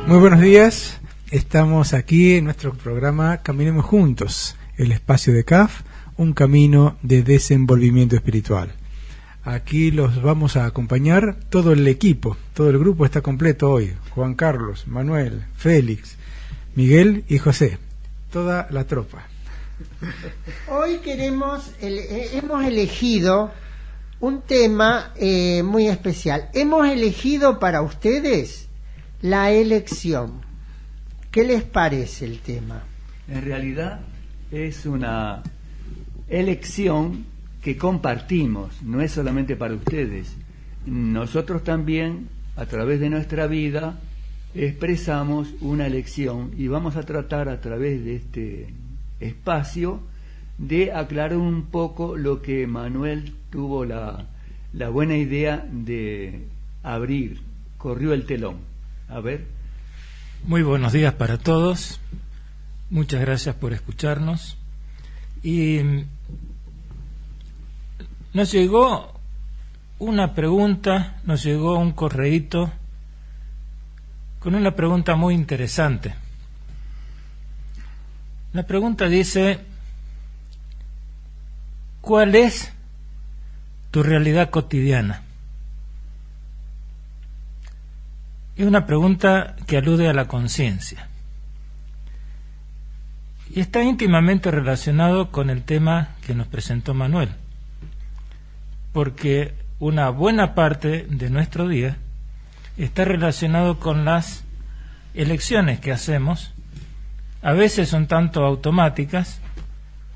Muy buenos días, estamos aquí en nuestro programa Caminemos Juntos, el espacio de CAF, un camino de desenvolvimiento espiritual. Aquí los vamos a acompañar todo el equipo, todo el grupo está completo hoy, Juan Carlos, Manuel, Félix, Miguel y José, toda la tropa. Hoy hemos elegido un tema muy especial. Hemos elegido para ustedes la elección. ¿Qué les parece el tema? En realidad es una elección que compartimos, no es solamente para ustedes. Nosotros también, a través de nuestra vida, expresamos una elección y vamos a tratar a través de este espacio de aclarar un poco lo que Manuel tuvo la buena idea de abrir, corrió el telón. A ver. Muy buenos días para todos, muchas gracias por escucharnos. Y nos llegó una pregunta, nos llegó un correíto con una pregunta muy interesante. La pregunta dice: ¿cuál es tu realidad cotidiana? Es una pregunta que alude a la conciencia y está íntimamente relacionado con el tema que nos presentó Manuel, porque una buena parte de nuestro día está relacionado con las elecciones que hacemos. A veces son tanto automáticas,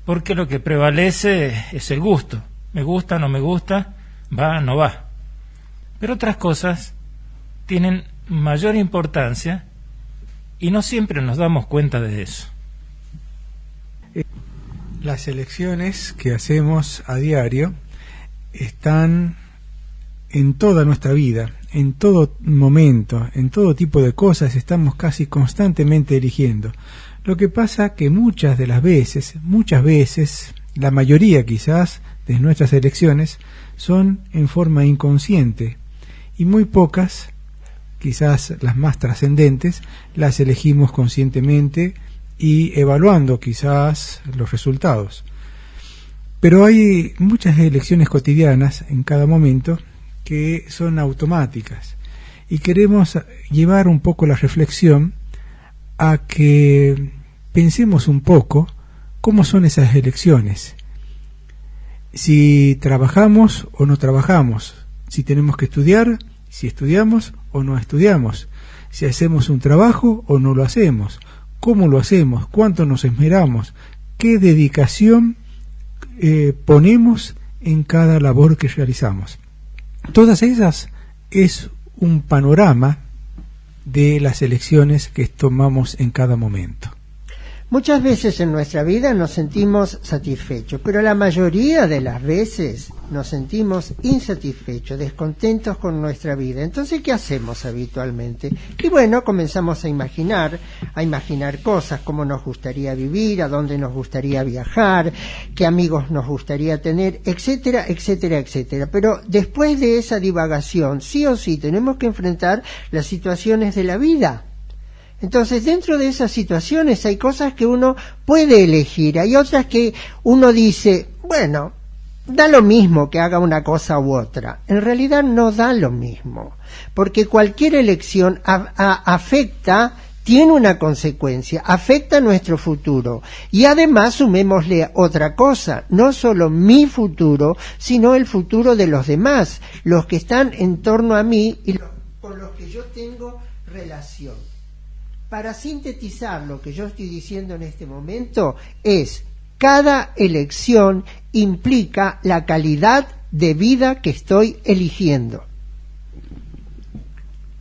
porque lo que prevalece es el gusto. Me gusta, no me gusta, va, no va. Pero otras cosas tienen mayor importancia y no siempre nos damos cuenta de eso. Las elecciones que hacemos a diario están en toda nuestra vida, en todo momento, en todo tipo de cosas, estamos casi constantemente eligiendo. Lo que pasa que muchas veces, la mayoría quizás de nuestras elecciones son en forma inconsciente y muy pocas, quizás las más trascendentes, las elegimos conscientemente y evaluando quizás los resultados. Pero hay muchas elecciones cotidianas en cada momento que son automáticas y queremos llevar un poco la reflexión a que pensemos un poco cómo son esas elecciones, si trabajamos o no trabajamos, si tenemos que estudiar, si estudiamos o no estudiamos, si hacemos un trabajo o no lo hacemos, cómo lo hacemos, cuánto nos esmeramos, qué dedicación ponemos en cada labor que realizamos. Todas esas es un panorama de las elecciones que tomamos en cada momento. Muchas veces en nuestra vida nos sentimos satisfechos, pero la mayoría de las veces nos sentimos insatisfechos, descontentos con nuestra vida. Entonces, ¿qué hacemos habitualmente? Y bueno, comenzamos a imaginar cosas, cómo nos gustaría vivir, a dónde nos gustaría viajar, qué amigos nos gustaría tener, etcétera, etcétera, etcétera. Pero después de esa divagación, sí o sí tenemos que enfrentar las situaciones de la vida. Entonces, dentro de esas situaciones hay cosas que uno puede elegir, hay otras que uno dice, bueno, da lo mismo que haga una cosa u otra. En realidad no da lo mismo, porque cualquier elección afecta, tiene una consecuencia, afecta nuestro futuro. Y además sumémosle otra cosa, no solo mi futuro, sino el futuro de los demás, los que están en torno a mí y con los que yo tengo relación. Para sintetizar lo que yo estoy diciendo en este momento es: cada elección implica la calidad de vida que estoy eligiendo.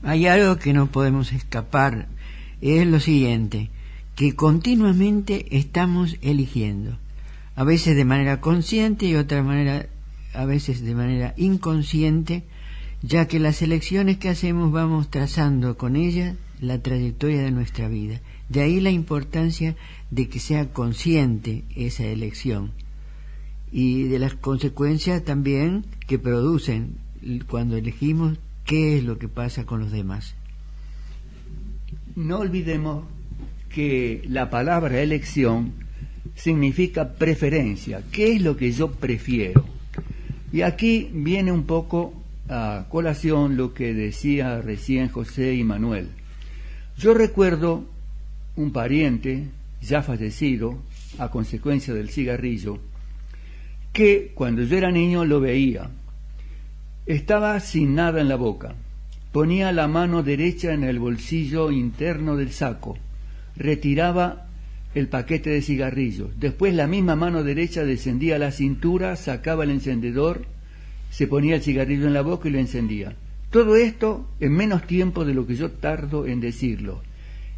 Hay algo que no podemos escapar, es lo siguiente, que continuamente estamos eligiendo, a veces de manera consciente y otra manera, a veces de manera inconsciente, ya que las elecciones que hacemos vamos trazando con ellas la trayectoria de nuestra vida. De ahí la importancia de que sea consciente esa elección y de las consecuencias también que producen cuando elegimos qué es lo que pasa con los demás. no olvidemos que la palabra elección significa preferencia. ¿Qué es lo que yo prefiero? Y aquí viene un poco a colación lo que decía recién José y Manuel. Yo recuerdo un pariente ya fallecido a consecuencia del cigarrillo, que cuando yo era niño lo veía. Estaba sin nada en la boca, ponía la mano derecha en el bolsillo interno del saco, retiraba el paquete de cigarrillos, después la misma mano derecha descendía a la cintura, sacaba el encendedor, se ponía el cigarrillo en la boca y lo encendía. Todo esto en menos tiempo de lo que yo tardo en decirlo.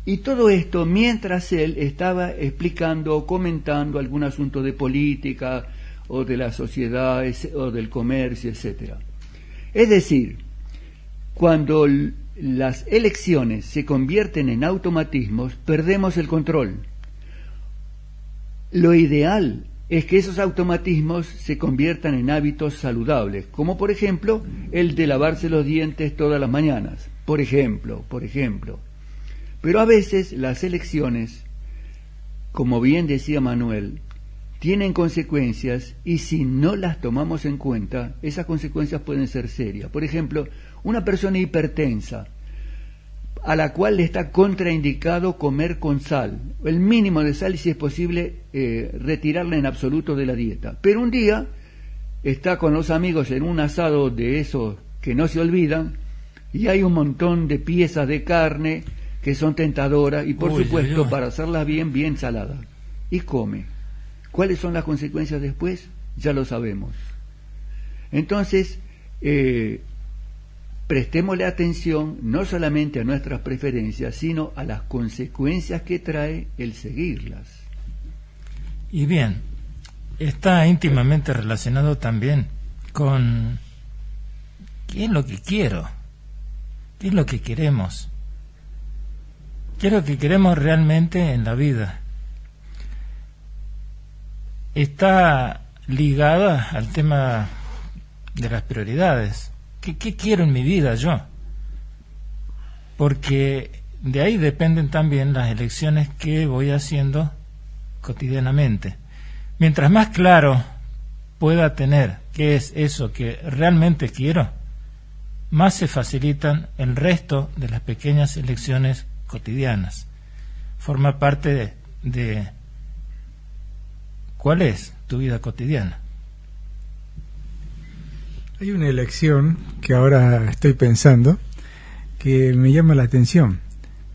Y todo esto mientras él estaba explicando o comentando algún asunto de política o de la sociedad o del comercio, etc. Es decir, cuando las elecciones se convierten en automatismos, perdemos el control. Lo ideal es que esos automatismos se conviertan en hábitos saludables, como por ejemplo el de lavarse los dientes todas las mañanas, por ejemplo. Pero a veces las elecciones, como bien decía Manuel, tienen consecuencias y si no las tomamos en cuenta, esas consecuencias pueden ser serias. Por ejemplo, una persona hipertensa, a la cual le está contraindicado comer con sal, el mínimo de sal y si es posible retirarla en absoluto de la dieta. Pero un día está con los amigos en un asado de esos que no se olvidan y hay un montón de piezas de carne que son tentadoras y por supuesto para hacerlas bien saladas. Y come. ¿Cuáles son las consecuencias después? Ya lo sabemos. Entonces, prestémosle atención no solamente a nuestras preferencias, sino a las consecuencias que trae el seguirlas. Y bien, está íntimamente relacionado también con qué es lo que quiero, qué es lo que queremos, qué es lo que queremos realmente en la vida. Está ligada al tema de las prioridades. ¿Qué quiero en mi vida yo? Porque de ahí dependen también las elecciones que voy haciendo cotidianamente. Mientras más claro pueda tener qué es eso que realmente quiero, más se facilitan el resto de las pequeñas elecciones cotidianas. Forma parte de ¿cuál es tu vida cotidiana? Hay una elección que ahora estoy pensando que me llama la atención.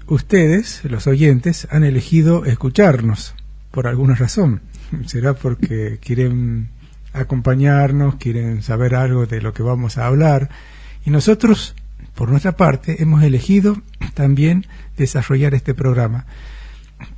Ustedes, los oyentes, han elegido escucharnos por alguna razón. Será porque quieren acompañarnos, quieren saber algo de lo que vamos a hablar. Y nosotros, por nuestra parte, hemos elegido también desarrollar este programa.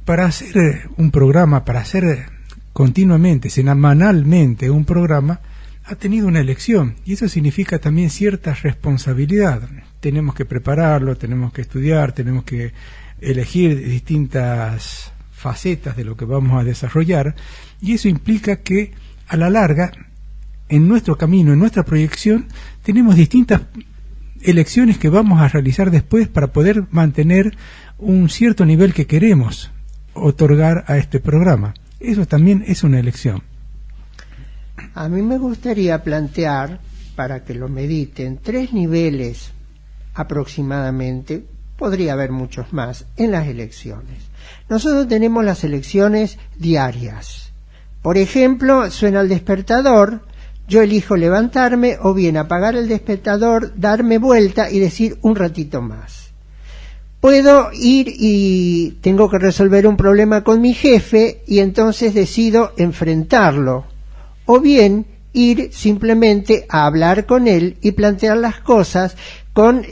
Para hacer un programa, para hacer continuamente, semanalmente un programa, ha tenido una elección y eso significa también cierta responsabilidad. Tenemos que prepararlo, tenemos que estudiar, tenemos que elegir distintas facetas de lo que vamos a desarrollar y eso implica que a la larga en nuestro camino, en nuestra proyección, tenemos distintas elecciones que vamos a realizar después para poder mantener un cierto nivel que queremos otorgar a este programa. Eso también es una elección. A mí me gustaría plantear, para que lo mediten, 3 niveles aproximadamente, podría haber muchos más, en las elecciones. Nosotros tenemos las elecciones diarias. Por ejemplo, suena el despertador, yo elijo levantarme o bien apagar el despertador, darme vuelta y decir un ratito más. Puedo ir y tengo que resolver un problema con mi jefe y entonces decido enfrentarlo. O bien ir simplemente a hablar con él y plantear las cosas con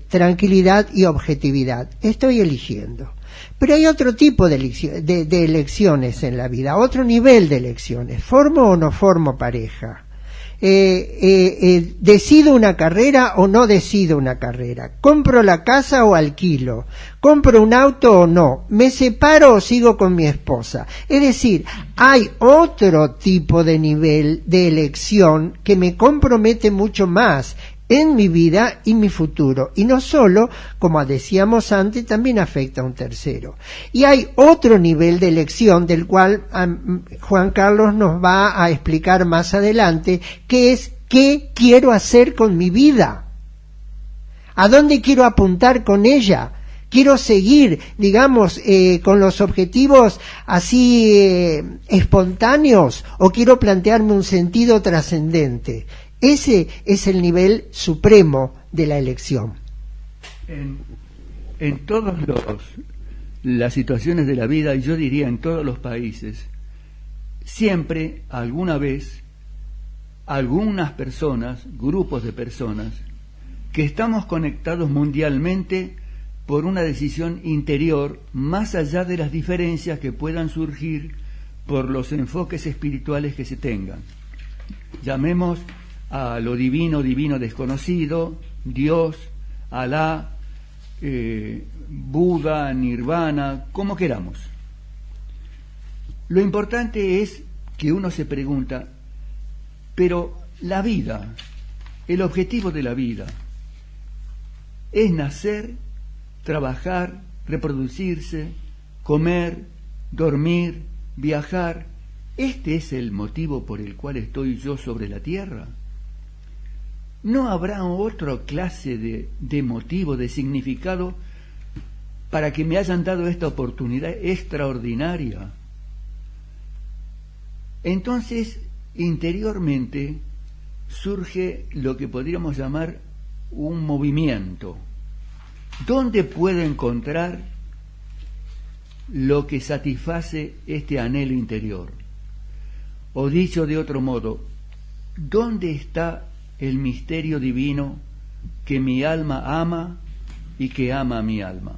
tranquilidad y objetividad. Estoy eligiendo. Pero hay otro tipo de elecciones en la vida, otro nivel de elecciones. ¿Formo o no formo pareja? ¿Decido una carrera o no decido una carrera? ¿Compro la casa o alquilo? ¿Compro un auto o no? ¿Me separo o sigo con mi esposa? Es decir, hay otro tipo de nivel de elección que me compromete mucho más en mi vida y mi futuro. Y no solo, como decíamos antes, también afecta a un tercero. Y hay otro nivel de elección del cual Juan Carlos nos va a explicar más adelante, que es ¿qué quiero hacer con mi vida? ¿A dónde quiero apuntar con ella? ¿Quiero seguir, digamos, con los objetivos así espontáneos o quiero plantearme un sentido trascendente? Ese es el nivel supremo de la elección. En todas las situaciones de la vida, y yo diría en todos los países, siempre, alguna vez, algunas personas, grupos de personas, que estamos conectados mundialmente por una decisión interior, más allá de las diferencias que puedan surgir por los enfoques espirituales que se tengan. Llamemos a lo divino, divino desconocido, Dios, Alá, Buda, Nirvana, como queramos. Lo importante es que uno se pregunta, pero la vida, el objetivo de la vida, es nacer, trabajar, reproducirse, comer, dormir, viajar. ¿Este es el motivo por el cual estoy yo sobre la tierra? ¿No habrá otra clase de motivo, de significado para que me hayan dado esta oportunidad extraordinaria? Entonces, interiormente surge lo que podríamos llamar un movimiento. ¿Dónde puedo encontrar lo que satisface este anhelo interior? O dicho de otro modo, ¿dónde está el misterio divino que mi alma ama y que ama a mi alma?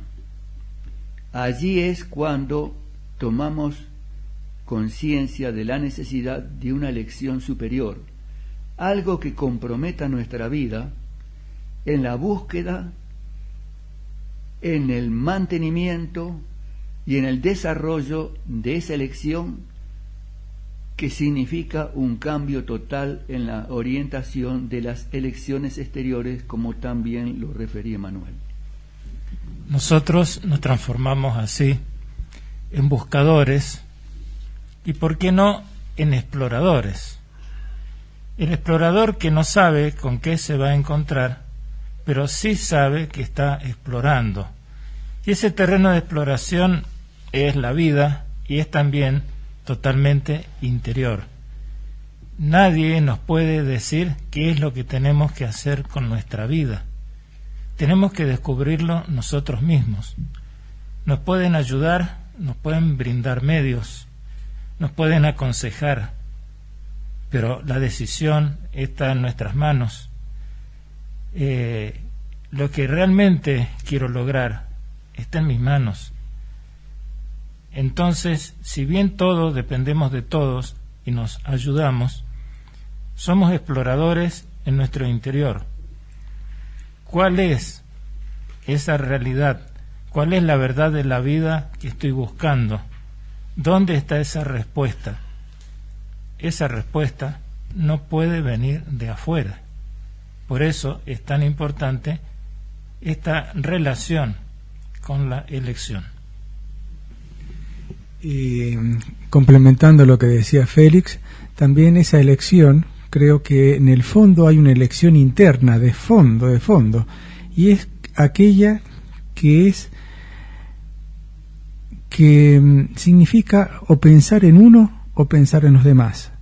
Allí es cuando tomamos conciencia de la necesidad de una elección superior, algo que comprometa nuestra vida en la búsqueda, en el mantenimiento y en el desarrollo de esa elección que significa un cambio total en la orientación de las elecciones exteriores, como también lo refería Manuel. Nosotros nos transformamos así en buscadores y, ¿por qué no?, en exploradores. El explorador que no sabe con qué se va a encontrar, pero sí sabe que está explorando. Y ese terreno de exploración es la vida y es también totalmente interior. Nadie nos puede decir qué es lo que tenemos que hacer con nuestra vida. Tenemos que descubrirlo nosotros mismos. Nos pueden ayudar, nos pueden brindar medios, nos pueden aconsejar, pero la decisión está en nuestras manos. Lo que realmente quiero lograr está en mis manos. Entonces, si bien todos dependemos de todos y nos ayudamos, somos exploradores en nuestro interior. ¿Cuál es esa realidad? ¿Cuál es la verdad de la vida que estoy buscando? ¿Dónde está esa respuesta? Esa respuesta no puede venir de afuera. Por eso es tan importante esta relación con la elección. Y complementando lo que decía Félix, también esa elección, creo que en el fondo hay una elección interna, de fondo, y es aquella que significa o pensar en uno o pensar en los demás.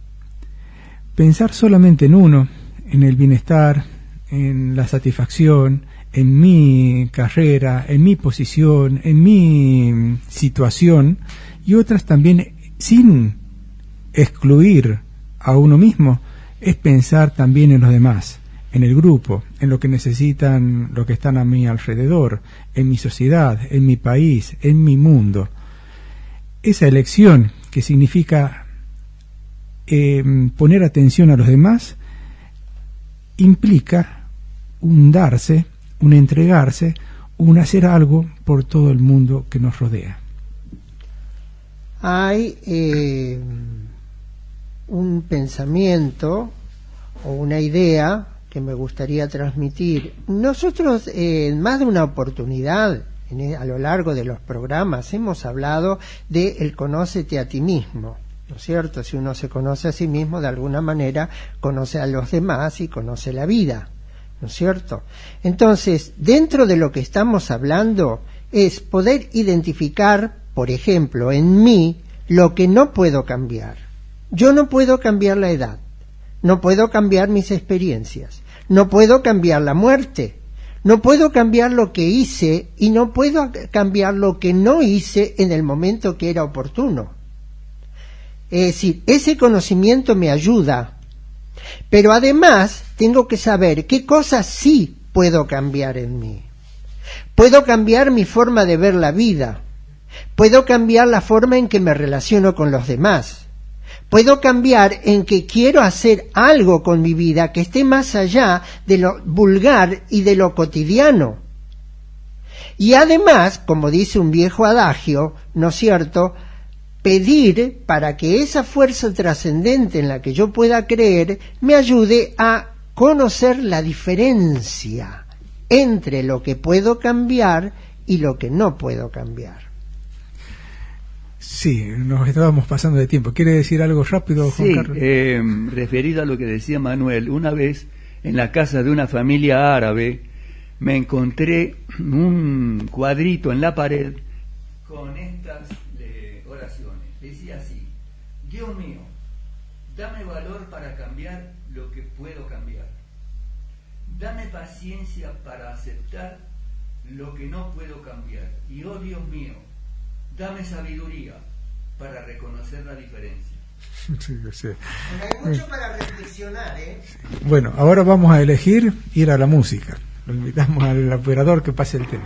Pensar solamente en uno, en el bienestar, en la satisfacción, en mi carrera, en mi posición, en mi situación, y otras también sin excluir a uno mismo, es pensar también en los demás, en el grupo, en lo que necesitan, lo que están a mi alrededor, en mi sociedad, en mi país, en mi mundo. Esa elección que significa poner atención a los demás implica un darse, un entregarse, un hacer algo por todo el mundo que nos rodea. Hay un pensamiento o una idea que me gustaría transmitir. Nosotros, en más de una oportunidad, a lo largo de los programas, hemos hablado de el conócete a ti mismo, ¿no es cierto? Si uno se conoce a sí mismo, de alguna manera conoce a los demás y conoce la vida, ¿no es cierto? Entonces, dentro de lo que estamos hablando es poder identificar, por ejemplo, en mí, lo que no puedo cambiar. Yo no puedo cambiar la edad, no puedo cambiar mis experiencias, no puedo cambiar la muerte, no puedo cambiar lo que hice y no puedo cambiar lo que no hice en el momento que era oportuno. Es decir, ese conocimiento me ayuda, pero además tengo que saber qué cosas sí puedo cambiar en mí. Puedo cambiar mi forma de ver la vida, puedo cambiar la forma en que me relaciono con los demás, puedo cambiar en que quiero hacer algo con mi vida que esté más allá de lo vulgar y de lo cotidiano. Y además, como dice un viejo adagio, ¿no es cierto?, pedir para que esa fuerza trascendente en la que yo pueda creer me ayude a conocer la diferencia entre lo que puedo cambiar y lo que no puedo cambiar. Sí, nos estábamos pasando de tiempo. ¿Quiere decir algo rápido, Juan Sí, Carlos? referido a lo que decía Manuel, una vez en la casa de una familia árabe me encontré un cuadrito en la pared con estas oraciones. Decía así: Dios mío, dame valor para cambiar lo que puedo cambiar. Dame paciencia para aceptar lo que no puedo cambiar. Y oh Dios mío, dame sabiduría para reconocer la diferencia. Sí, yo sé. Hay mucho para reflexionar, ¿eh? Bueno, ahora vamos a elegir ir a la música. Lo invitamos al operador que pase el tema.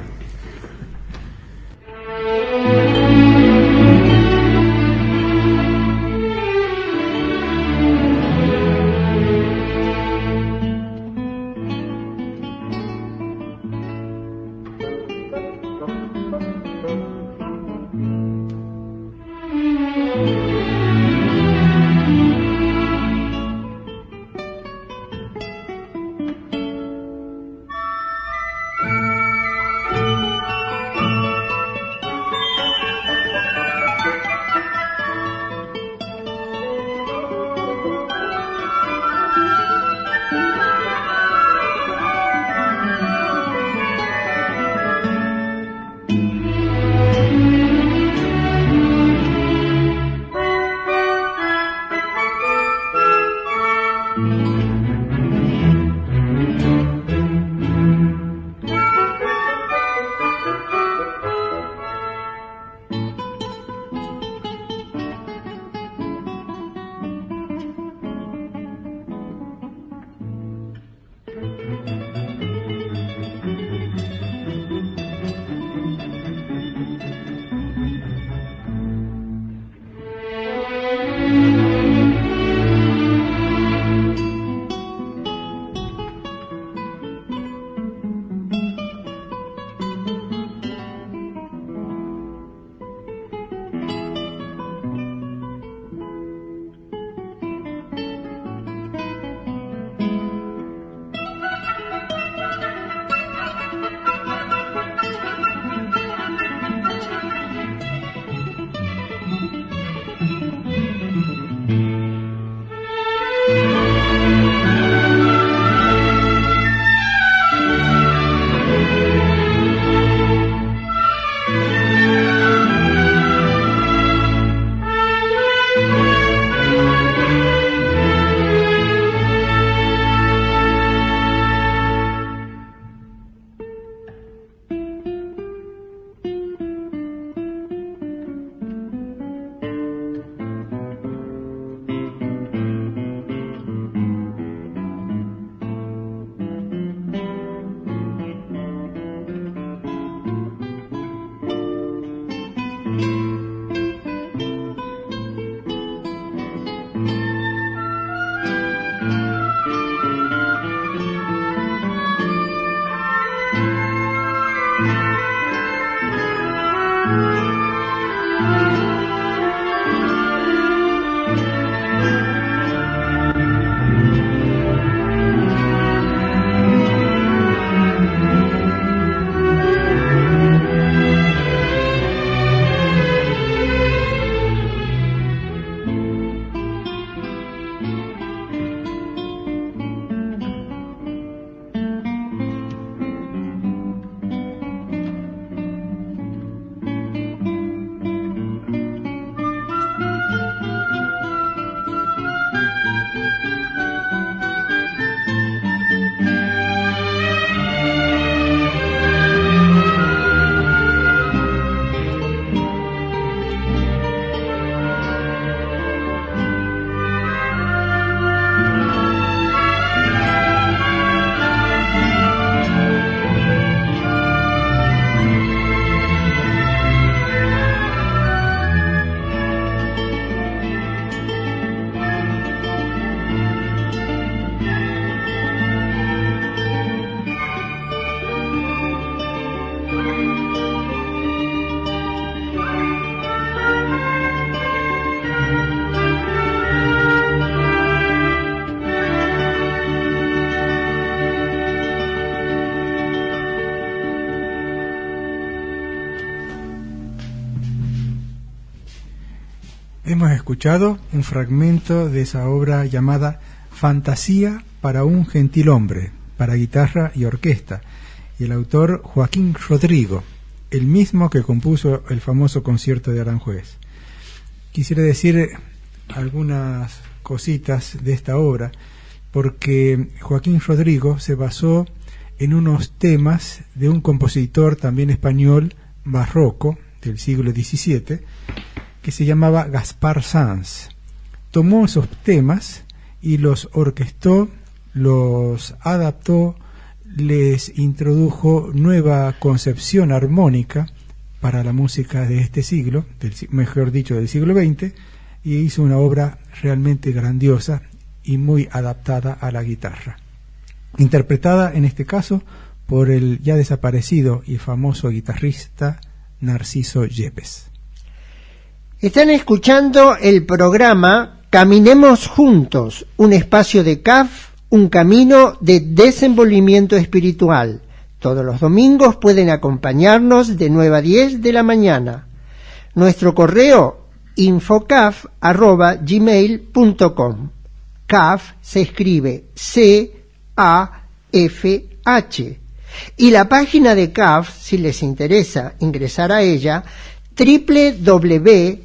Hemos escuchado un fragmento de esa obra llamada Fantasía para un gentilhombre, para guitarra y orquesta, y el autor Joaquín Rodrigo, el mismo que compuso el famoso concierto de Aranjuez. Quisiera decir algunas cositas de esta obra, porque Joaquín Rodrigo se basó en unos temas de un compositor también español barroco del siglo XVII, que se llamaba Gaspar Sanz. Tomó esos temas y los orquestó, los adaptó, les introdujo nueva concepción armónica para la música de este siglo, mejor dicho, del siglo XX, y hizo una obra realmente grandiosa y muy adaptada a la guitarra, interpretada en este caso por el ya desaparecido y famoso guitarrista Narciso Yepes. Están escuchando el programa Caminemos Juntos, un espacio de CAF, un camino de desenvolvimiento espiritual. Todos los domingos pueden acompañarnos de 9 a 10 de la mañana. Nuestro correo infocaf@gmail.com. CAF se escribe C-A-F-H. Y la página de CAF, si les interesa ingresar a ella, www.caf.org.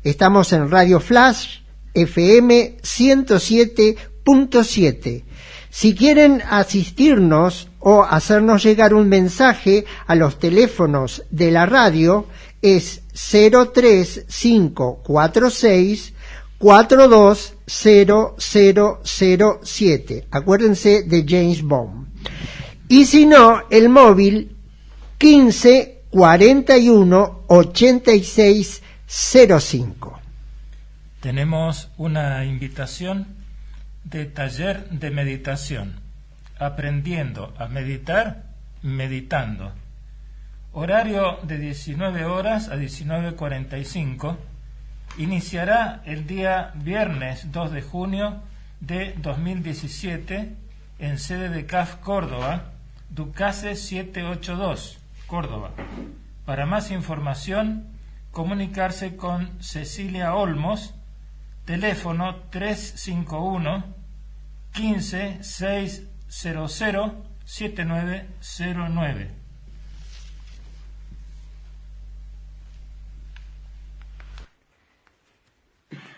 Estamos en Radio Flash FM 107.7. Si quieren asistirnos o hacernos llegar un mensaje a los teléfonos de la radio, es 03546 420007. Acuérdense de James Bond. Y si no, el móvil 15 41 86 05. Tenemos una invitación de taller de meditación, aprendiendo a meditar, meditando. Horario de 19 horas a 19:45. Iniciará el día viernes 2 de junio de 2017 en sede de CAF Córdoba, Ducase 782, Córdoba. Para más información, comunicarse con Cecilia Olmos, teléfono 351 15 600 7909.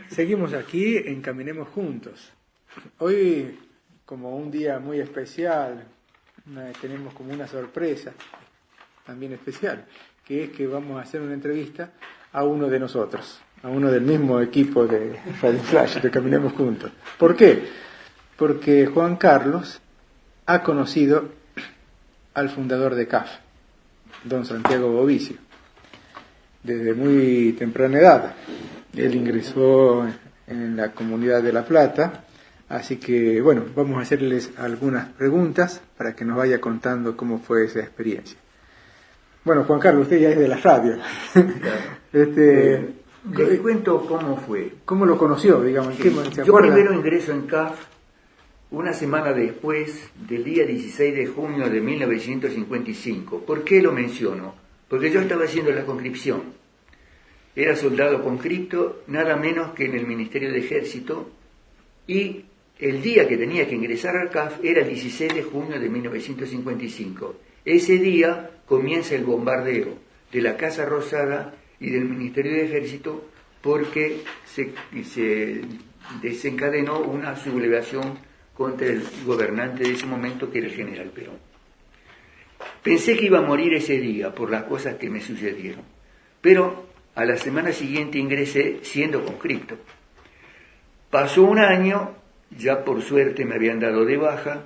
Seguimos aquí en Caminemos Juntos. Hoy, como un día muy especial, tenemos como una sorpresa también especial, que es que vamos a hacer una entrevista a uno de nosotros, a uno del mismo equipo de Radio Flash, de Caminemos Juntos. ¿Por qué? Porque Juan Carlos ha conocido al fundador de CAF, don Santiago Bovicio, desde muy temprana edad. Él ingresó en la Comunidad de La Plata, así que, bueno, vamos a hacerles algunas preguntas para que nos vaya contando cómo fue esa experiencia. Bueno, Juan Carlos, usted ya es de la radio. Les cuento cómo fue. ¿Cómo lo conoció, digamos? Sí. Yo primero ingreso en CAF una semana después del día 16 de junio de 1955. ¿Por qué lo menciono? Porque yo estaba haciendo la conscripción. Era soldado conscripto, nada menos que en el Ministerio de Ejército, y el día que tenía que ingresar al CAF era el 16 de junio de 1955. Ese día comienza el bombardeo de la Casa Rosada y del Ministerio de Ejército porque se desencadenó una sublevación contra el gobernante de ese momento, que era el general Perón. Pensé que iba a morir ese día por las cosas que me sucedieron, pero a la semana siguiente ingresé siendo conscripto. Pasó un año, ya por suerte me habían dado de baja,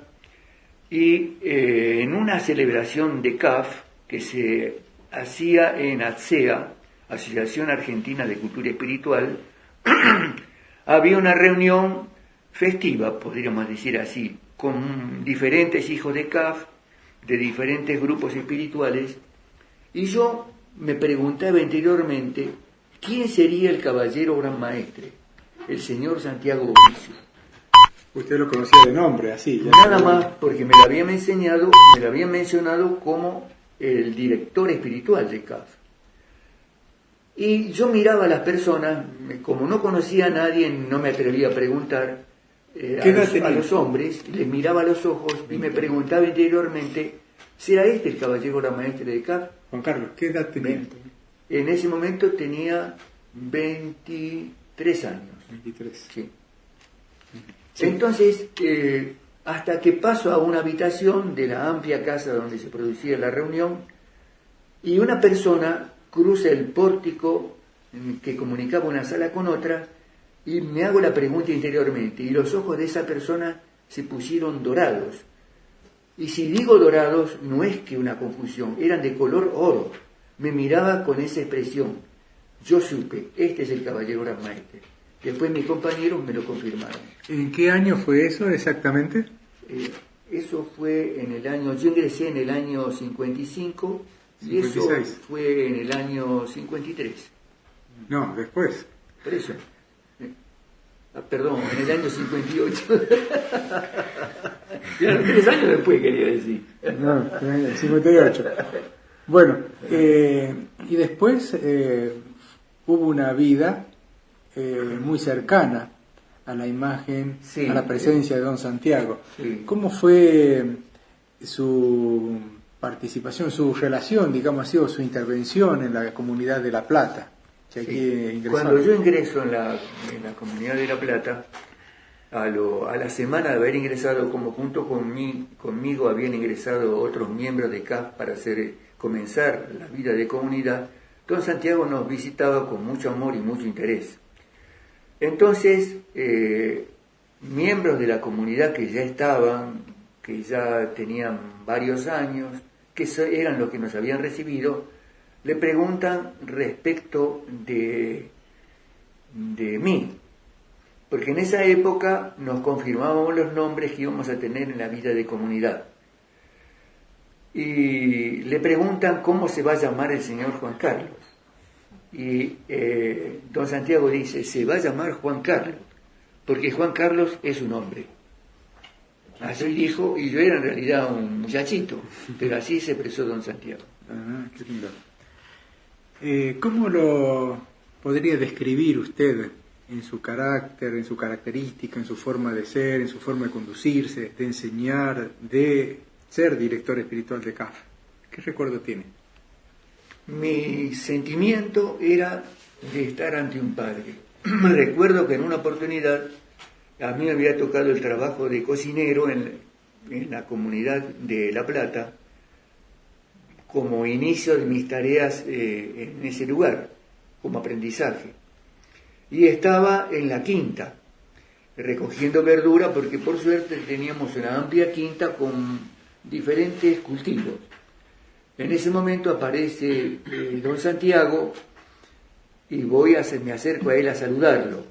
y en una celebración de CAF que se hacía en ATSEA, Asociación Argentina de Cultura Espiritual, había una reunión festiva, podríamos decir así, con diferentes hijos de CAF, de diferentes grupos espirituales, y yo me preguntaba interiormente, ¿quién sería el caballero gran maestre? El señor Santiago Bovicio. Usted lo conocía de nombre, así. Nada más, porque me lo habían mencionado como el director espiritual de CAF. Y yo miraba a las personas, como no conocía a nadie, no me atrevía a preguntar a los hombres, les miraba a los ojos y me preguntaba interiormente, ¿será este el caballero la maestre de CAF? Juan Carlos, ¿qué edad tenía? En ese momento tenía 23 años. 23. Sí. Sí. Entonces, hasta que paso a una habitación de la amplia casa donde se producía la reunión, y una persona cruza el pórtico que comunicaba una sala con otra, y me hago la pregunta interiormente, y los ojos de esa persona se pusieron dorados. Y si digo dorados, no es que una confusión, eran de color oro. Me miraba con esa expresión. Yo supe, este es el caballero Gran Maestre. Después mis compañeros me lo confirmaron. ¿En qué año fue eso exactamente? Eso fue en el año, yo ingresé en el año 55 y 56. eso fue en el año 53. No, después. Por eso. Perdón, en el año 58. Ya, 3 años después quería decir. No, en el 58. Bueno, y después hubo una vida muy cercana a la imagen, Sí, a la presencia de don Santiago. Sí. ¿Cómo fue su participación, su relación, digamos así, o su intervención en la comunidad de La Plata? Que aquí ingresaron? Cuando yo ingreso en la comunidad de La Plata, a la semana de haber ingresado, como junto conmigo habían ingresado otros miembros de CAF para comenzar la vida de comunidad, don Santiago nos visitaba con mucho amor y mucho interés. Entonces, miembros de la comunidad que ya estaban, que ya tenían varios años, que eran los que nos habían recibido, le preguntan respecto de mí, porque en esa época nos confirmábamos los nombres que íbamos a tener en la vida de comunidad. Y le preguntan cómo se va a llamar el señor Juan Carlos. Y don Santiago dice, se va a llamar Juan Carlos, porque Juan Carlos es un hombre. Así dijo, y yo era en realidad un muchachito, pero así se expresó don Santiago. Ah, qué lindo. ¿Cómo lo podría describir usted en su carácter, en su característica, en su forma de ser, en su forma de conducirse, de enseñar, de ser director espiritual de CAF? ¿Qué recuerdo tiene? Mi sentimiento era de estar ante un padre. Recuerdo que en una oportunidad a mí me había tocado el trabajo de cocinero en la comunidad de La Plata, como inicio de mis tareas en ese lugar, como aprendizaje. Y estaba en la quinta, recogiendo verdura, porque por suerte teníamos una amplia quinta con diferentes cultivos. En ese momento aparece don Santiago y me acerco a él a saludarlo.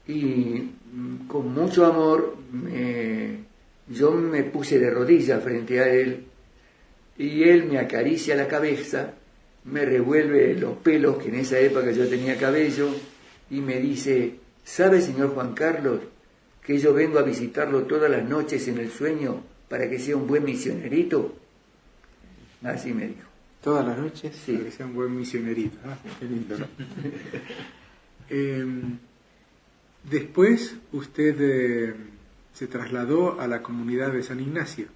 Y con mucho amor yo me puse de rodillas frente a él y él me acaricia la cabeza, me revuelve los pelos, que en esa época yo tenía cabello, y me dice, ¿sabe, señor Juan Carlos, que yo vengo a visitarlo todas las noches en el sueño para que sea un buen misionerito? Así me dijo. ¿Todas las noches? Sí. Para que sea un buen misionerito. Ah, qué lindo, ¿no? Después usted se trasladó a la comunidad de San Ignacio.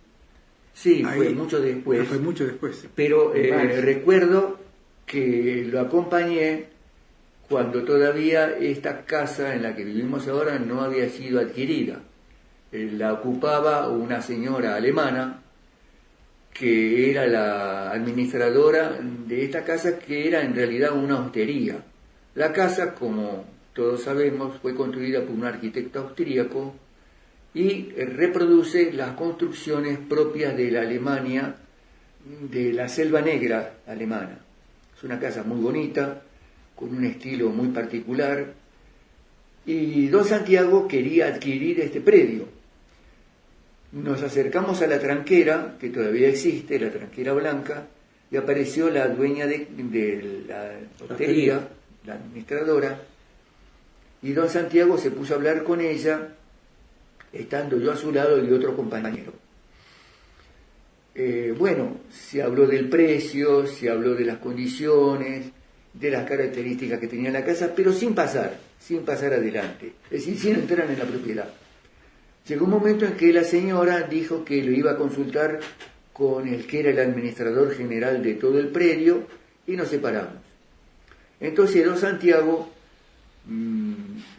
Sí, Ahí, fue mucho después. Fue mucho después. Pero recuerdo que lo acompañé cuando todavía esta casa en la que vivimos ahora no había sido adquirida. La ocupaba una señora alemana que era la administradora de esta casa, que era en realidad una hostería. La casa, como todos sabemos, fue construida por un arquitecto austríaco y reproduce las construcciones propias de la Alemania, de la Selva Negra alemana. Es una casa muy bonita, con un estilo muy particular, y don Santiago quería adquirir este predio. Nos acercamos a la tranquera, que todavía existe, la tranquera blanca, y apareció la dueña de la hostería, la administradora, y don Santiago se puso a hablar con ella, estando yo a su lado y otro compañero. Bueno, se habló del precio, se habló de las condiciones, de las características que tenía la casa, pero sin pasar adelante, es decir, sin entrar en la propiedad. Llegó un momento en que la señora dijo que lo iba a consultar con el que era el administrador general de todo el predio y nos separamos. Entonces don Santiago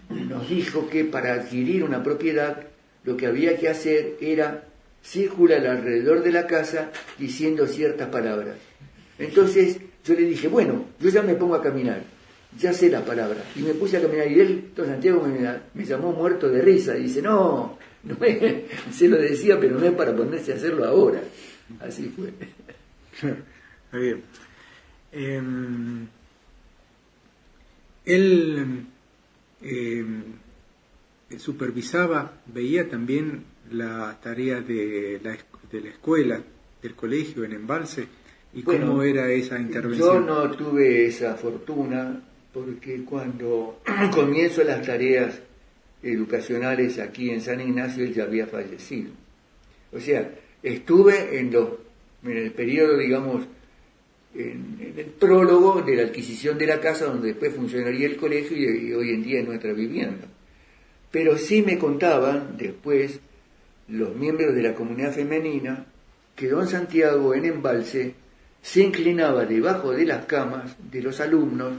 nos dijo que para adquirir una propiedad lo que había que hacer era circular alrededor de la casa diciendo ciertas palabras. Entonces yo le dije, bueno, yo ya me pongo a caminar, ya sé las palabras. Y me puse a caminar y él, don Santiago, me llamó muerto de risa. Y dice, no es, se lo decía, pero no es para ponerse a hacerlo ahora. Así fue. Está bien. Él supervisaba, veía también la tarea de la escuela, del colegio en Embalse, y bueno, cómo era esa intervención. Yo no tuve esa fortuna porque cuando comienzo las tareas educacionales aquí en San Ignacio él ya había fallecido. O sea, estuve en el periodo, digamos, en el prólogo de la adquisición de la casa donde después funcionaría el colegio y hoy en día es nuestra vivienda. Pero sí me contaban después los miembros de la comunidad femenina que don Santiago en Embalse se inclinaba debajo de las camas de los alumnos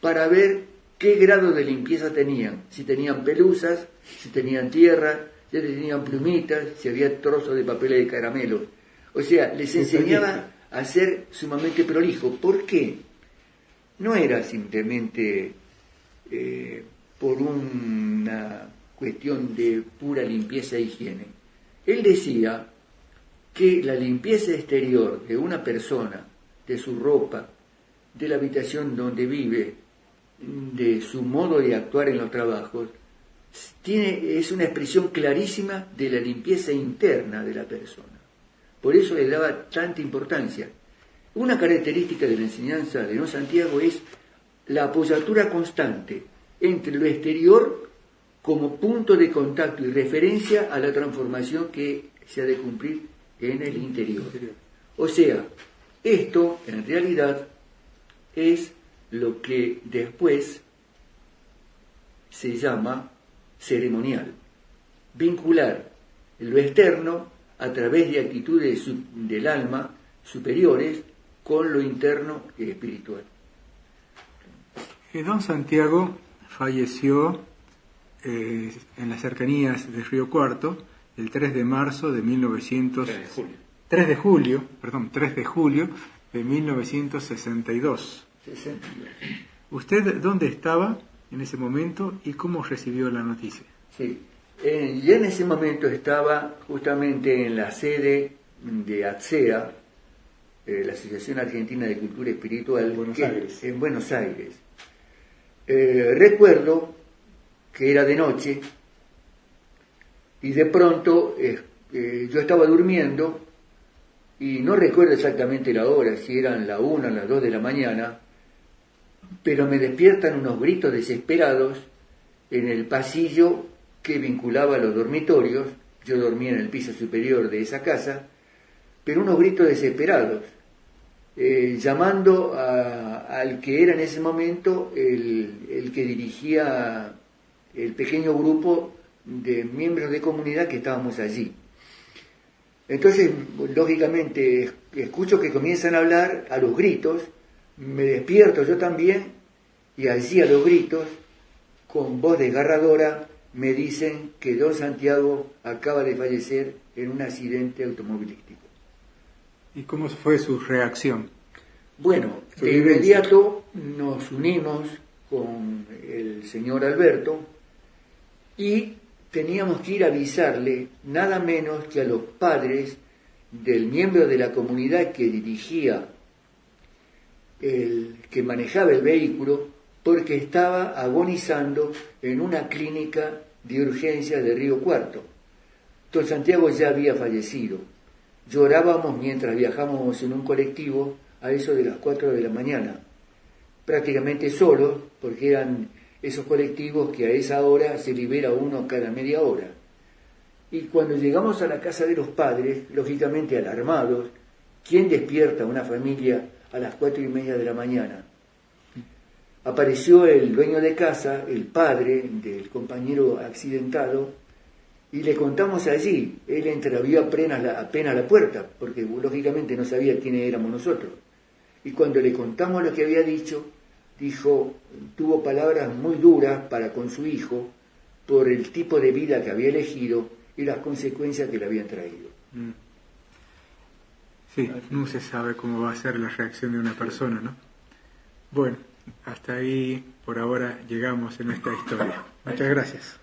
para ver qué grado de limpieza tenían, si tenían pelusas, si tenían tierra, si tenían plumitas, si había trozos de papel de caramelo. O sea, les enseñaba a ser sumamente prolijo. ¿Por qué? No era simplemente por una cuestión de pura limpieza e higiene. Él decía que la limpieza exterior de una persona, de su ropa, de la habitación donde vive, de su modo de actuar en los trabajos, es una expresión clarísima de la limpieza interna de la persona. Por eso le daba tanta importancia. Una característica de la enseñanza de don Santiago es la apoyatura constante entre lo exterior como punto de contacto y referencia a la transformación que se ha de cumplir en el interior. O sea, esto en realidad es lo que después se llama ceremonial. Vincular lo externo a través de actitudes del alma superiores con lo interno y espiritual. Don Santiago falleció en las cercanías de Río Cuarto el 3 de marzo de 3 de julio de 1962. ¿Usted dónde estaba en ese momento y cómo recibió la noticia? Sí, yo en ese momento estaba justamente en la sede de ATSEA, la Asociación Argentina de Cultura Espiritual, en Buenos Aires. Recuerdo que era de noche y de pronto yo estaba durmiendo y no recuerdo exactamente la hora, si eran la 1 o las 2 de la mañana, pero me despiertan unos gritos desesperados en el pasillo que vinculaba a los dormitorios. Yo dormía en el piso superior de esa casa, pero unos gritos desesperados, llamando al que era en ese momento el que dirigía el pequeño grupo de miembros de comunidad que estábamos allí. Entonces, lógicamente, escucho que comienzan a hablar a los gritos, me despierto yo también, y allí a los gritos, con voz desgarradora, me dicen que don Santiago acaba de fallecer en un accidente automovilístico. ¿Y cómo fue su reacción? Bueno, de inmediato nos unimos con el señor Alberto y teníamos que ir a avisarle nada menos que a los padres del miembro de la comunidad que dirigía, que manejaba el vehículo, porque estaba agonizando en una clínica de urgencias de Río Cuarto. Don Santiago ya había fallecido. Llorábamos mientras viajábamos en un colectivo a eso de las 4 de la mañana, prácticamente solos, porque eran esos colectivos que a esa hora se libera uno cada media hora. Y cuando llegamos a la casa de los padres, lógicamente alarmados, ¿quién despierta a una familia a las 4:30 de la mañana? apareció el dueño de casa, el padre del compañero accidentado, y le contamos allí. Él entreabrió apenas la puerta, porque lógicamente no sabía quiénes éramos nosotros. Y cuando le contamos lo que había dicho, tuvo palabras muy duras para con su hijo por el tipo de vida que había elegido y las consecuencias que le habían traído. Sí, no se sabe cómo va a ser la reacción de una persona, ¿no? Bueno, hasta ahí por ahora llegamos en esta historia. Muchas gracias.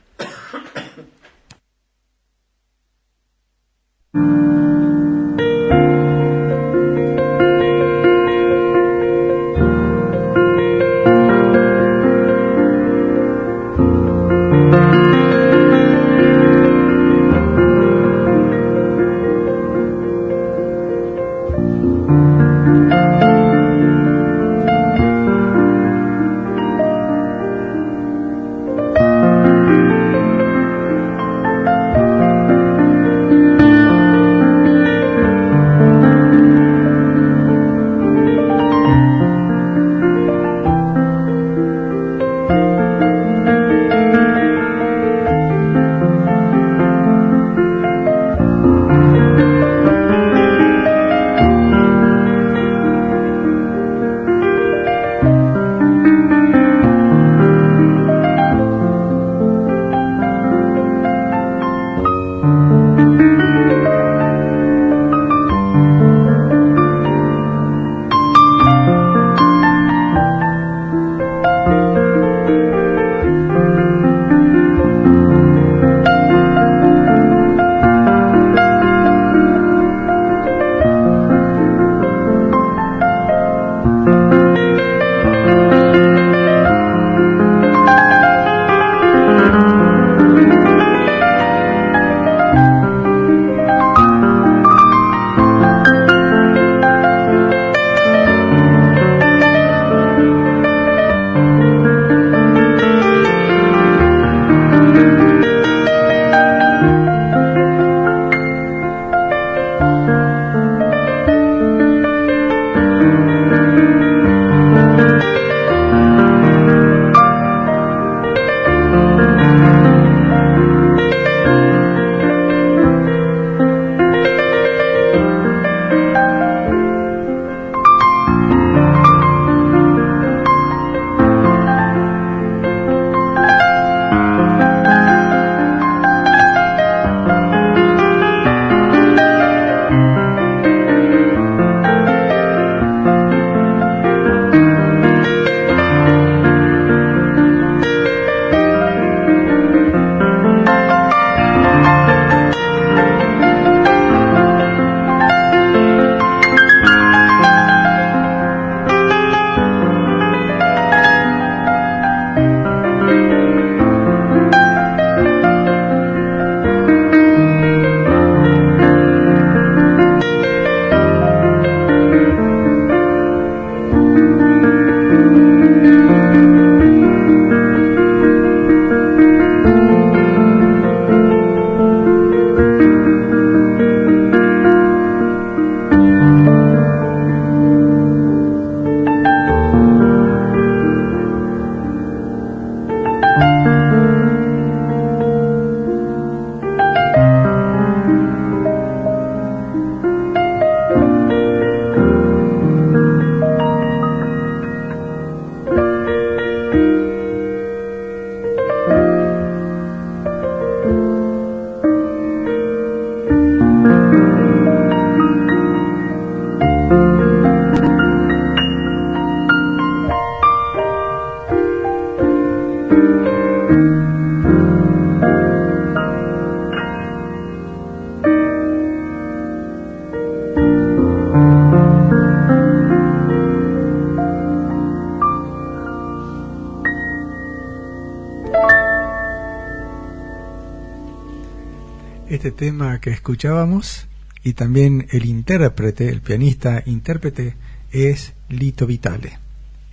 Este tema que escuchábamos y también el intérprete, el pianista intérprete es Lito Vitale.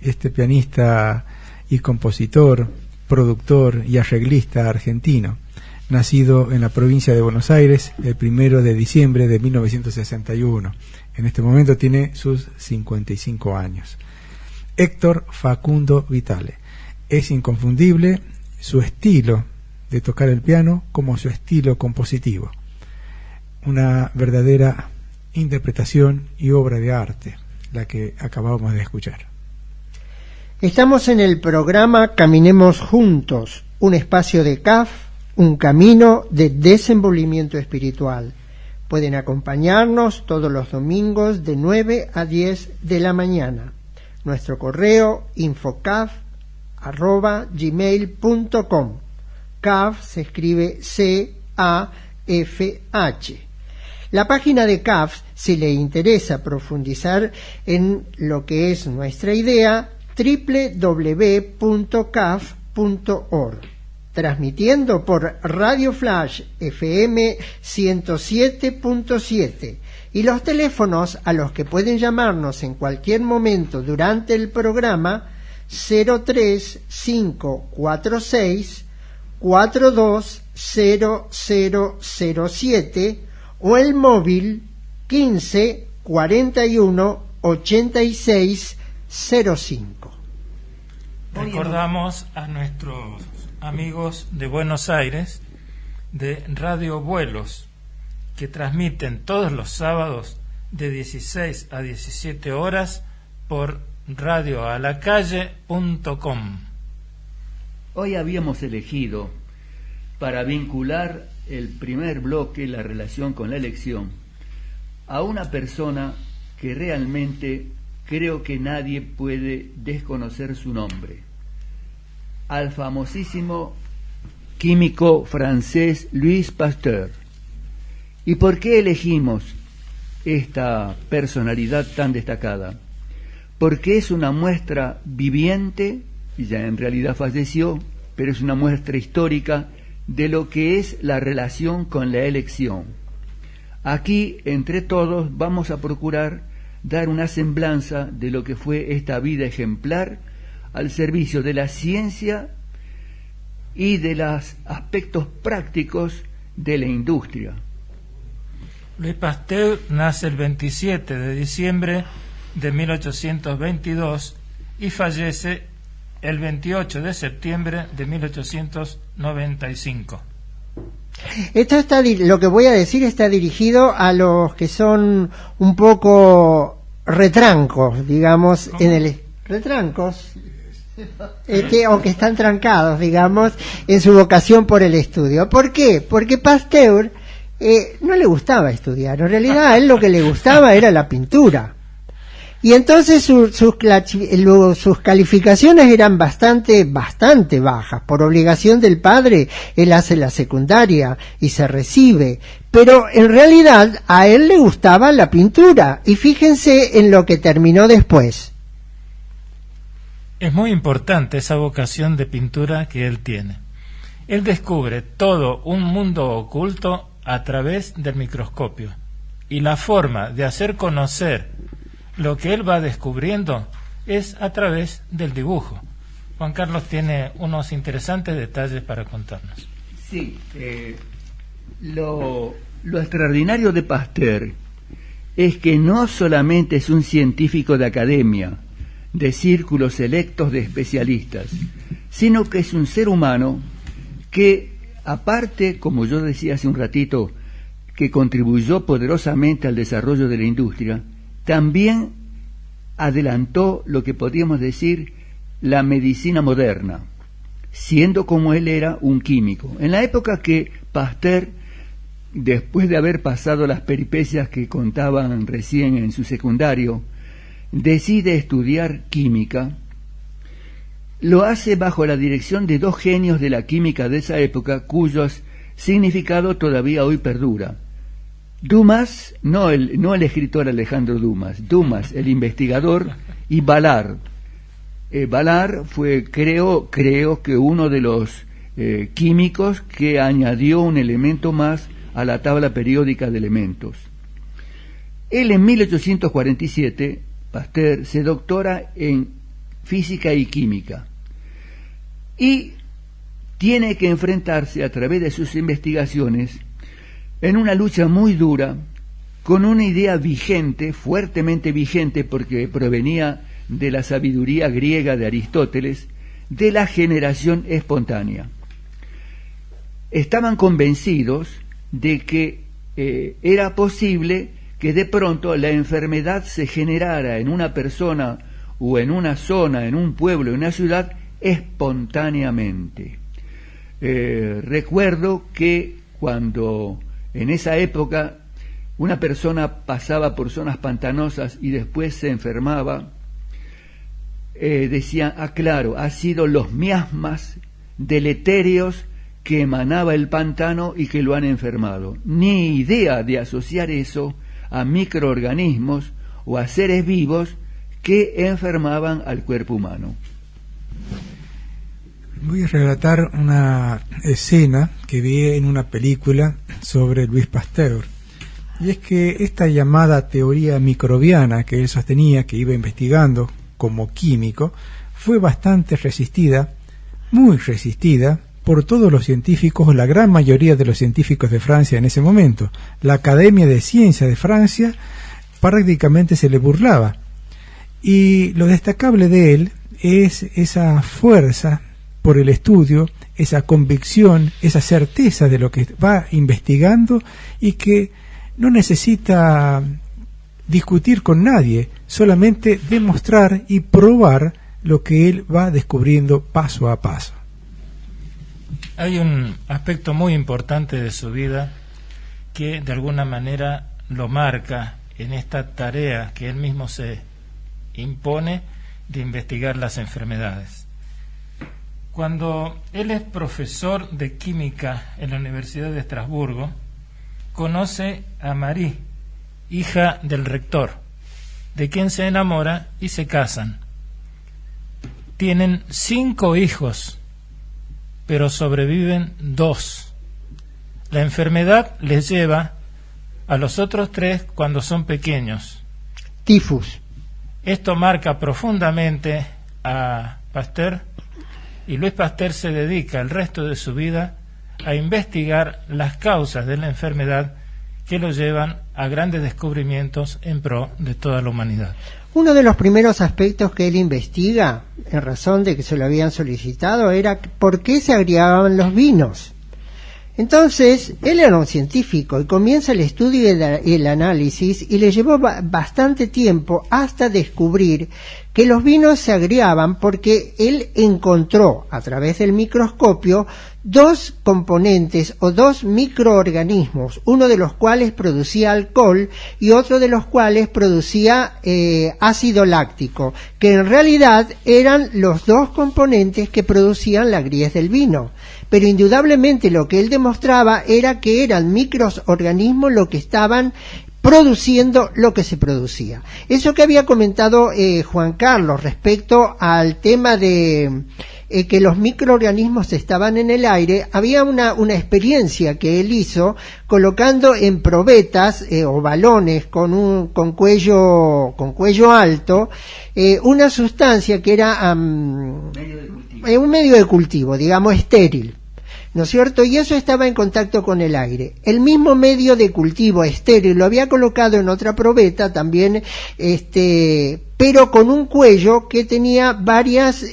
Este pianista y compositor, productor y arreglista argentino, nacido en la provincia de Buenos Aires el 1 de diciembre de 1961. En este momento tiene sus 55 años. Héctor Facundo Vitale. Es inconfundible su estilo de tocar el piano como su estilo compositivo. Una verdadera interpretación y obra de arte, la que acabamos de escuchar. Estamos en el programa Caminemos Juntos, un espacio de CAF, un camino de desenvolvimiento espiritual. Pueden acompañarnos todos los domingos de 9 a 10 de la mañana. Nuestro correo infocaf@gmail.com. CAF se escribe C-A-F-H. La página de CAF, si le interesa profundizar en lo que es nuestra idea, www.caf.org. Transmitiendo por Radio Flash FM 107.7 y los teléfonos a los que pueden llamarnos en cualquier momento durante el programa 03546 420007 o el móvil 15 41 86 05. Recordamos a nuestros amigos de Buenos Aires de Radio Vuelos, que transmiten todos los sábados de 16 a 17 horas por radioalacalle.com. Hoy habíamos elegido, para vincular el primer bloque, la relación con la elección, a una persona que realmente creo que nadie puede desconocer su nombre, al famosísimo químico francés Louis Pasteur. ¿Y por qué elegimos esta personalidad tan destacada? Porque es una muestra viviente, y ya en realidad falleció, pero es una muestra histórica de lo que es la relación con la elección. Aquí, entre todos, vamos a procurar dar una semblanza de lo que fue esta vida ejemplar al servicio de la ciencia y de los aspectos prácticos de la industria. Louis Pasteur nace el 27 de diciembre de 1822 y fallece el 28 de septiembre de 1895. Lo que voy a decir está dirigido a los que son un poco retrancos, digamos, ¿cómo? Retrancos, o que están trancados, digamos, en su vocación por el estudio. ¿Por qué? Porque Pasteur no le gustaba estudiar. En realidad a él lo que le gustaba era la pintura. Y entonces sus calificaciones eran bastante bajas. Por obligación del padre, él hace la secundaria y se recibe. Pero en realidad a él le gustaba la pintura. Y fíjense en lo que terminó después. Es muy importante esa vocación de pintura que él tiene. Él descubre todo un mundo oculto a través del microscopio. Y la forma de hacer conocer lo que él va descubriendo es a través del dibujo. Juan Carlos tiene unos interesantes detalles para contarnos. Sí, lo extraordinario de Pasteur es que no solamente es un científico de academia, de círculos selectos de especialistas, sino que es un ser humano que, aparte, como yo decía hace un ratito, que contribuyó poderosamente al desarrollo de la industria, también adelantó lo que podríamos decir la medicina moderna, siendo como él era un químico. En la época que Pasteur, después de haber pasado las peripecias que contaban recién en su secundario, decide estudiar química, lo hace bajo la dirección de dos genios de la química de esa época, cuyos significado todavía hoy perdura. Dumas, no el escritor Alejandro Dumas, el investigador, y Ballard. Ballard fue, creo que uno de los químicos que añadió un elemento más a la tabla periódica de elementos. Él en 1847, Pasteur, se doctora en física y química y tiene que enfrentarse a través de sus investigaciones en una lucha muy dura con una idea vigente, fuertemente vigente, porque provenía de la sabiduría griega de Aristóteles de la generación espontánea. Estaban convencidos de que era posible que de pronto la enfermedad se generara en una persona o en una zona, en un pueblo, en una ciudad, espontáneamente. Recuerdo que cuando en esa época una persona pasaba por zonas pantanosas y después se enfermaba, decían, claro, ha sido los miasmas deletéreos que emanaba el pantano y que lo han enfermado. Ni idea de asociar eso a microorganismos o a seres vivos que enfermaban al cuerpo humano. Voy a relatar una escena que vi en una película sobre Louis Pasteur. Y es que esta llamada teoría microbiana que él sostenía, que iba investigando como químico, fue bastante resistida, muy resistida, por todos los científicos, la gran mayoría de los científicos de Francia en ese momento. La Academia de Ciencias de Francia prácticamente se le burlaba. Y lo destacable de él es esa fuerza por el estudio, esa convicción, esa certeza de lo que va investigando y que no necesita discutir con nadie, solamente demostrar y probar lo que él va descubriendo paso a paso. Hay un aspecto muy importante de su vida que de alguna manera lo marca en esta tarea que él mismo se impone de investigar las enfermedades. Cuando él es profesor de química en la Universidad de Estrasburgo, conoce a Marie, hija del rector, de quien se enamora y se casan. Tienen 5 hijos, pero sobreviven 2. La enfermedad les lleva a los otros 3 cuando son pequeños. Tifus. Esto marca profundamente a Pasteur, y Louis Pasteur se dedica el resto de su vida a investigar las causas de la enfermedad que lo llevan a grandes descubrimientos en pro de toda la humanidad. Uno de los primeros aspectos que él investiga, en razón de que se lo habían solicitado, era por qué se agregaban los vinos. Entonces, él era un científico y comienza el estudio y el análisis, y le llevó bastante tiempo hasta descubrir que los vinos se agriaban porque él encontró a través del microscopio 2 componentes o 2 microorganismos, uno de los cuales producía alcohol y otro de los cuales producía ácido láctico, que en realidad eran los 2 componentes que producían la agriez del vino. Pero indudablemente lo que él demostraba era que eran microorganismos lo que estaban produciendo lo que se producía. Eso que había comentado Juan Carlos respecto al tema de que los microorganismos estaban en el aire, había una experiencia que él hizo colocando en probetas o balones con cuello alto una sustancia que era un medio de cultivo, digamos estéril, ¿no es cierto? Y eso estaba en contacto con el aire. El mismo medio de cultivo estéril lo había colocado en otra probeta también, pero con un cuello que tenía varias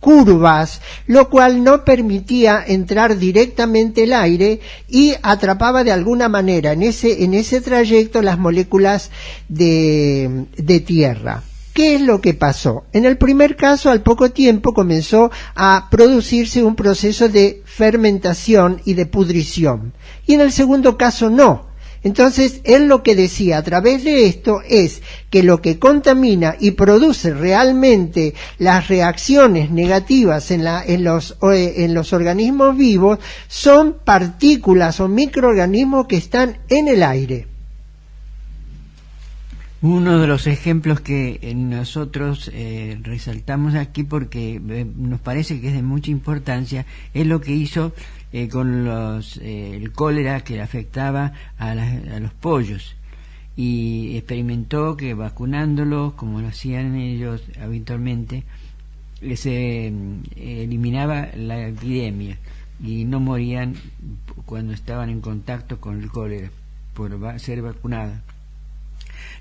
curvas, lo cual no permitía entrar directamente el aire y atrapaba de alguna manera en ese trayecto las moléculas de tierra. ¿Qué es lo que pasó? En el primer caso, al poco tiempo comenzó a producirse un proceso de fermentación y de pudrición. Y en el segundo caso no. Entonces, él lo que decía a través de esto es que lo que contamina y produce realmente las reacciones negativas en los organismos vivos son partículas o microorganismos que están en el aire. Uno de los ejemplos que nosotros resaltamos aquí porque nos parece que es de mucha importancia es lo que hizo con el cólera que afectaba a los pollos, y experimentó que vacunándolos como lo hacían ellos habitualmente se eliminaba la epidemia y no morían cuando estaban en contacto con el cólera por ser vacunada.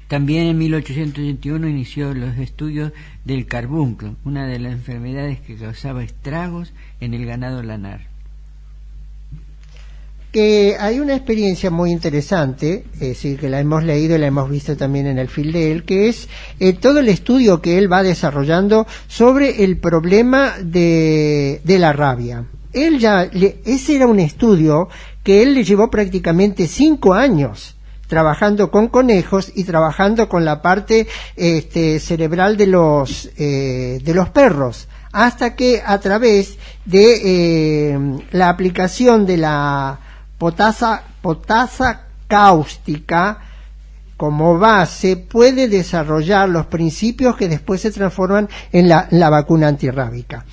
También en 1881 inició los estudios del carbunclo, una de las enfermedades que causaba estragos en el ganado lanar. Que hay una experiencia muy interesante, es decir, que la hemos leído y la hemos visto también en el film de él, que es todo el estudio que él va desarrollando sobre el problema de la rabia. Ese era un estudio que él le llevó prácticamente 5 años trabajando con conejos y trabajando con la parte cerebral de los perros, hasta que a través de la aplicación de la potasa cáustica como base puede desarrollar los principios que después se transforman en la vacuna antirrábica.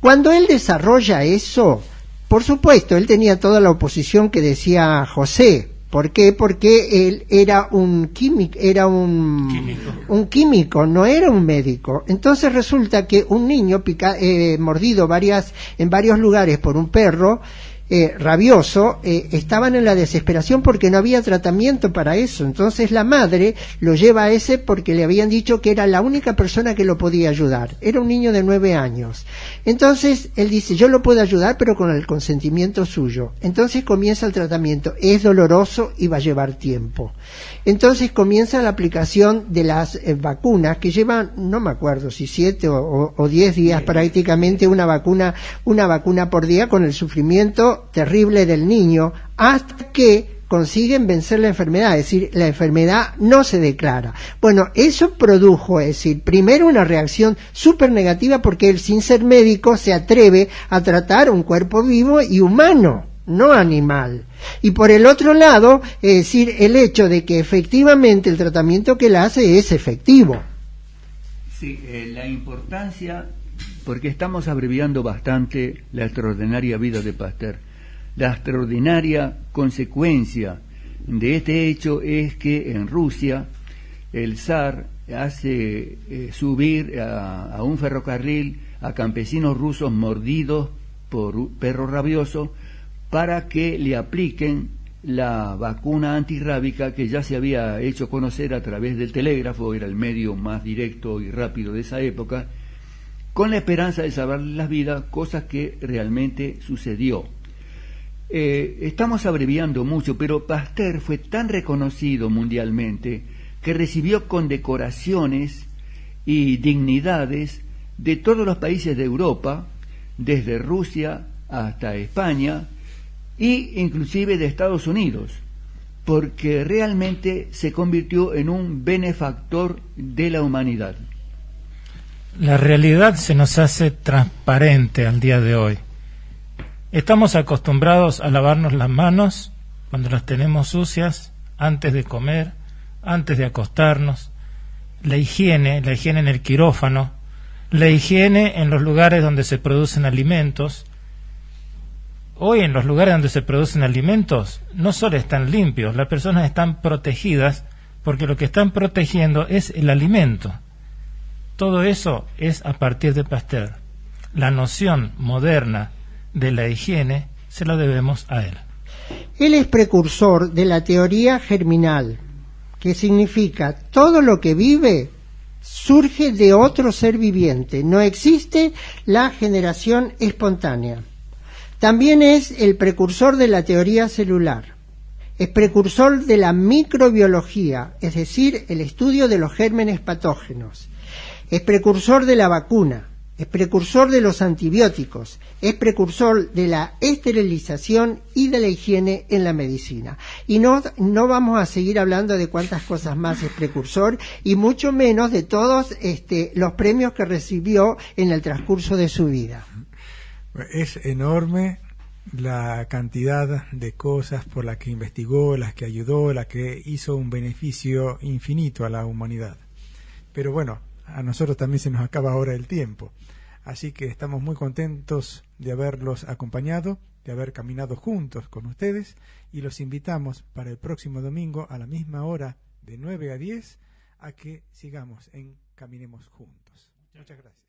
Cuando él desarrolla eso, por supuesto, él tenía toda la oposición que decía José. ¿Por qué? Porque él era un químico, no era un médico. Entonces resulta que un niño mordido en varios lugares por un perro rabioso, estaban en la desesperación porque no había tratamiento para eso. Entonces la madre lo lleva a ese porque le habían dicho que era la única persona que lo podía ayudar. Era un niño de 9 años. Entonces él dice, yo lo puedo ayudar pero con el consentimiento suyo. Entonces comienza el tratamiento. Es doloroso y va a llevar tiempo. Entonces comienza la aplicación de las vacunas que llevan, no me acuerdo si 7 o 10 días prácticamente, una vacuna por día, con el sufrimiento terrible del niño, hasta que consiguen vencer la enfermedad, es decir, la enfermedad no se declara. Bueno, eso produjo, es decir, primero una reacción súper negativa porque él, sin ser médico, se atreve a tratar un cuerpo vivo y humano, no animal. Y por el otro lado, es decir, el hecho de que efectivamente el tratamiento que él hace es efectivo. Sí, la importancia, porque estamos abreviando bastante la extraordinaria vida de Pasteur. La extraordinaria consecuencia de este hecho es que en Rusia el zar hace subir a un ferrocarril a campesinos rusos mordidos por un perro rabioso para que le apliquen la vacuna antirrábica que ya se había hecho conocer a través del telégrafo, era el medio más directo y rápido de esa época, con la esperanza de salvarle las vidas, cosa que realmente sucedió. Estamos abreviando mucho, pero Pasteur fue tan reconocido mundialmente que recibió condecoraciones y dignidades de todos los países de Europa, desde Rusia hasta España, e inclusive de Estados Unidos, porque realmente se convirtió en un benefactor de la humanidad. La realidad se nos hace transparente al día de hoy. Estamos acostumbrados a lavarnos las manos cuando las tenemos sucias, antes de comer, antes de acostarnos. La higiene en el quirófano, la higiene en los lugares donde se producen alimentos. Hoy en los lugares donde se producen alimentos no solo están limpios, las personas están protegidas porque lo que están protegiendo es el alimento. Todo eso es a partir de Pasteur. La noción moderna de la higiene se la debemos a él. Él es precursor de la teoría germinal, que significa todo lo que vive surge de otro ser viviente. No existe la generación espontánea. También es el precursor de la teoría celular. Es precursor de la microbiología, es decir, el estudio de los gérmenes patógenos. Es precursor de la vacuna. Es precursor de los antibióticos, es precursor de la esterilización y de la higiene en la medicina. Y no vamos a seguir hablando de cuántas cosas más es precursor, y mucho menos de todos los premios que recibió en el transcurso de su vida. Es enorme la cantidad de cosas por las que investigó, las que ayudó, las que hizo un beneficio infinito a la humanidad. Pero bueno, a nosotros también se nos acaba ahora el tiempo. Así que estamos muy contentos de haberlos acompañado, de haber caminado juntos con ustedes, y los invitamos para el próximo domingo a la misma hora, de 9 a 10, a que sigamos en Caminemos Juntos. Muchas gracias.